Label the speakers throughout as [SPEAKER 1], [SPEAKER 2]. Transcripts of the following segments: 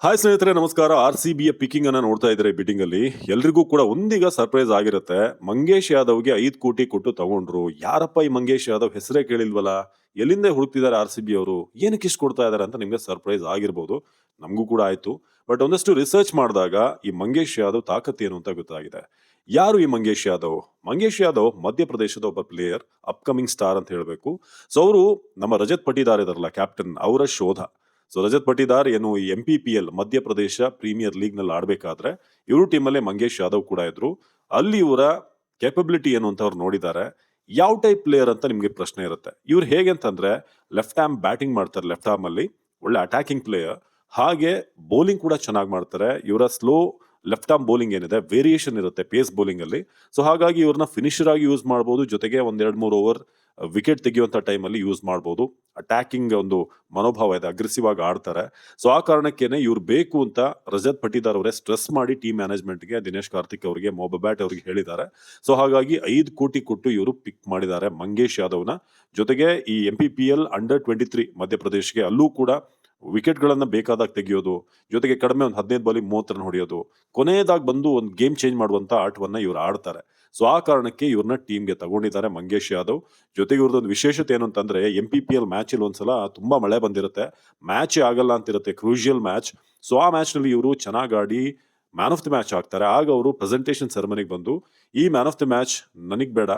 [SPEAKER 1] Hi ಸ್ನೇಹಿತರೆ, ನಮಸ್ಕಾರ. RCBಯ picking ಅನ್ನ ನೋಡ್ತಾ ಇದ್ರೆ ಬಿಟ್ಟಿಂಗ್ ಅಲ್ಲಿ ಎಲ್ರಿಗೂ ಕೂಡ ಒಂದೀಗ ಸರ್ಪ್ರೈಸ್ ಆಗಿರುತ್ತೆ. ಮಂಗೇಶ್ ಯಾದವ್ಗೆ 5 ಕೋಟಿ ಕೊಟ್ಟು ತಗೊಂಡ್ರು. ಯಾರಪ್ಪ ಈ ಮಂಗೇಶ್ ಯಾದವ್, ಹೆಸರೇ ಕೇಳಿಲ್ವಲ್ಲ, ಎಲ್ಲಿಂದ ಹುಡುಕ್ತಿದ್ದಾರೆ RCB ಅವರು, ಏನಕ್ಕೆ ಇಷ್ಟು ಕೊಡ್ತಾ ಇದಾರೆ ಅಂತ ನಿಮ್ಗೆ ಸರ್ಪ್ರೈಸ್ ಆಗಿರ್ಬೋದು. ನಮಗೂ ಕೂಡ ಆಯ್ತು. ಬಟ್ ಒಂದಷ್ಟು ರಿಸರ್ಚ್ ಮಾಡಿದಾಗ ಈ ಮಂಗೇಶ್ ಯಾದವ್ ತಾಕತ್ ಏನು ಅಂತ ಗೊತ್ತಾಗಿದೆ. ಯಾರು ಈ ಮಂಗೇಶ್ ಯಾದವ್? ಮಂಗೇಶ್ ಯಾದವ್ ಮಧ್ಯಪ್ರದೇಶದ ಒಬ್ಬ ಪ್ಲೇಯರ್, ಅಪ್ಕಮಿಂಗ್ ಸ್ಟಾರ್ ಅಂತ ಹೇಳ್ಬೇಕು. ಸೊ ಅವರು ನಮ್ಮ ರಜತ್ ಪಟಿದಾರ್ ಇದಾರಲ್ಲ ಕ್ಯಾಪ್ಟನ್, ಅವರ ಶೋಧ. ಸೊ ರಜತ್ ಪಟಿದಾರ್ ಏನು ಈ MPPL ಮಧ್ಯಪ್ರದೇಶ ಪ್ರೀಮಿಯರ್ ಲೀಗ್ ನಲ್ಲಿ ಆಡ್ಬೇಕಾದ್ರೆ ಇವರು ಟೀಮಲ್ಲೇ ಮಂಗೇಶ್ ಯಾದವ್ ಕೂಡ ಇದ್ರು. ಅಲ್ಲಿ ಇವರ ಕೆಪಬಿಲಿಟಿ ಏನು ಅಂತ ಅವ್ರು ನೋಡಿದ್ದಾರೆ. ಯಾವ ಟೈಪ್ ಪ್ಲೇಯರ್ ಅಂತ ನಿಮ್ಗೆ ಪ್ರಶ್ನೆ ಇರುತ್ತೆ. ಇವ್ರು ಹೇಗೆ ಅಂತಂದ್ರೆ ಲೆಫ್ಟ್ ಆರ್ಮ್ ಬ್ಯಾಟಿಂಗ್ ಮಾಡ್ತಾರೆ, ಲೆಫ್ಟ್ ಆರ್ಮ್ ಅಲ್ಲಿ ಒಳ್ಳೆ ಅಟ್ಯಾಕಿಂಗ್ ಪ್ಲೇಯರ್. ಹಾಗೆ ಬೌಲಿಂಗ್ ಕೂಡ ಚೆನ್ನಾಗಿ ಮಾಡ್ತಾರೆ. ಇವರ ಸ್ಲೋ ಲೆಫ್ಟ್ ಆರ್ಮ್ ಬೌಲಿಂಗ್ ಏನಿದೆ, ವೇರಿಯೇಷನ್ ಇರುತ್ತೆ ಪೇಸ್ ಬೌಲಿಂಗ್ ಅಲ್ಲಿ. ಸೊ ಹಾಗಾಗಿ ಇವ್ರನ್ನ ಫಿನಿಶರ್ ಆಗಿ ಯೂಸ್ ಮಾಡಬಹುದು, ಜೊತೆಗೆ ಒಂದ್ 2-3 ಓವರ್ ವಿಕೆಟ್ ತೆಗೆಯುವಂತ ಟೈಮ್ ಅಲ್ಲಿ ಯೂಸ್ ಮಾಡಬಹುದು. ಅಟ್ಯಾಕಿಂಗ್ ಒಂದು ಮನೋಭಾವ ಇದೆ, ಅಗ್ರೆಸಿವ್ ಆಗಿ ಆಡ್ತಾರೆ. ಸೊ ಆ ಕಾರಣಕ್ಕೇನೆ ಇವ್ರು ಬೇಕು ಅಂತ ರಜತ್ ಪಟಿದಾರ್ ಅವರೇ ಸ್ಟ್ರೆಸ್ ಮಾಡಿ ಟೀಮ್ ಮ್ಯಾನೇಜ್ಮೆಂಟ್ ಗೆ, ದಿನೇಶ್ ಕಾರ್ತಿಕ್ ಅವರಿಗೆ, ಮೊಬಬ್ಯಾಟ್ ಅವರಿಗೆ ಹೇಳಿದ್ದಾರೆ. ಸೊ ಹಾಗಾಗಿ 5 ಕೋಟಿ ಕೊಟ್ಟು ಇವರು ಪಿಕ್ ಮಾಡಿದ್ದಾರೆ ಮಂಗೇಶ್ ಯಾದವ್ನ. ಜೊತೆಗೆ ಈ MPPL ಅಂಡರ್ 23 ಮಧ್ಯಪ್ರದೇಶ್ಗೆ, ಅಲ್ಲೂ ಕೂಡ ವಿಕೆಟ್ ಗಳನ್ನ ಬೇಕಾದಾಗ ತೆಗೆಯೋದು, ಜೊತೆಗೆ ಕಡಿಮೆ ಒಂದು 15 ಬಾಲಿಗೆ 30 ರನ್ ಹೊಡೆಯೋದು, ಕೊನೆಯದಾಗಿ ಬಂದು ಒಂದು ಗೇಮ್ ಚೇಂಜ್ ಮಾಡುವಂತ ಆಟವನ್ನ ಇವ್ರು ಆಡ್ತಾರೆ. ಸೊ ಆ ಕಾರಣಕ್ಕೆ ಇವ್ರನ್ನ ಟೀಮ್ಗೆ ತಗೊಂಡಿದ್ದಾರೆ ಮಂಗೇಶ್ ಯಾದವ್. ಜೊತೆಗೆ ಇವ್ರದೊಂದು ವಿಶೇಷತೆ ಏನು ಅಂತಂದ್ರೆ MPPL ಮ್ಯಾಚ್ ಅಲ್ಲಿ ಒಂದ್ಸಲ ತುಂಬಾ ಮಳೆ ಬಂದಿರುತ್ತೆ, ಮ್ಯಾಚ್ ಆಗಲ್ಲ ಅಂತಿರುತ್ತೆ, ಕ್ರೂಷಿಯಲ್ ಮ್ಯಾಚ್. ಸೊ ಆ ಮ್ಯಾಚ್ ನಲ್ಲಿ ಇವರು ಚೆನ್ನಾಗಿ ಆಡಿ ಮ್ಯಾನ್ ಆಫ್ ದಿ ಮ್ಯಾಚ್ ಆಗ್ತಾರೆ. ಆಗ ಅವರು ಪ್ರೆಸೆಂಟೇಷನ್ ಸೆರೆಮನಿಗೆ ಬಂದು, ಈ ಮ್ಯಾನ್ ಆಫ್ ದಿ ಮ್ಯಾಚ್ ನನಗ್ ಬೇಡ,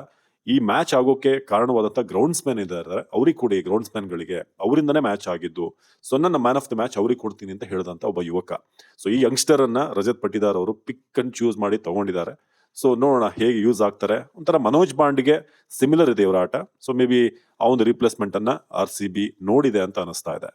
[SPEAKER 1] ಈ ಮ್ಯಾಚ್ ಆಗೋಕೆ ಕಾರಣವಾದಂತ ಗ್ರೌಂಡ್ಸ್ ಮ್ಯಾನ್ ಇದ್ದಾರೆ, ಅವ್ರಿಗೆ ಕೊಡಿ, ಗ್ರೌಂಡ್ಸ್ ಮ್ಯಾನ್ ಗಳಿಗೆ ಅವರಿಂದನೇ ಮ್ಯಾಚ್ ಆಗಿದ್ದು. ಸೊ ನನ್ನ ಮ್ಯಾನ್ ಆಫ್ ದ ಮ್ಯಾಚ್ ಅವ್ರಿಗೆ ಕೊಡ್ತೀನಿ ಅಂತ ಹೇಳಿದಂತ ಒಬ್ಬ ಯುವಕ. ಸೊ ಈ ಯಂಗ್ಸ್ಟರ್ ಅನ್ನ ರಜತ್ ಪಟಿದಾರ್ ಅವರು ಪಿಕ್ ಅಂಡ್ ಚೂಸ್ ಮಾಡಿ ತಗೊಂಡಿದ್ದಾರೆ. ಸೊ ನೋಡೋಣ ಹೇಗೆ ಯೂಸ್ ಆಗ್ತಾರೆ. ಒಂಥರ ಮನೋಜ್ ಬಾಂಡ್ಗೆ ಸಿಮಿಲರ್ ಇದೆ ಇವರ ಆಟ. ಸೊ ಮೇ ಬಿ ಆ ಒಂದು ರಿಪ್ಲೇಸ್ಮೆಂಟ್ ಅನ್ನ RCB ನೋಡಿದೆ ಅಂತ ಅನಿಸ್ತಾ ಇದೆ.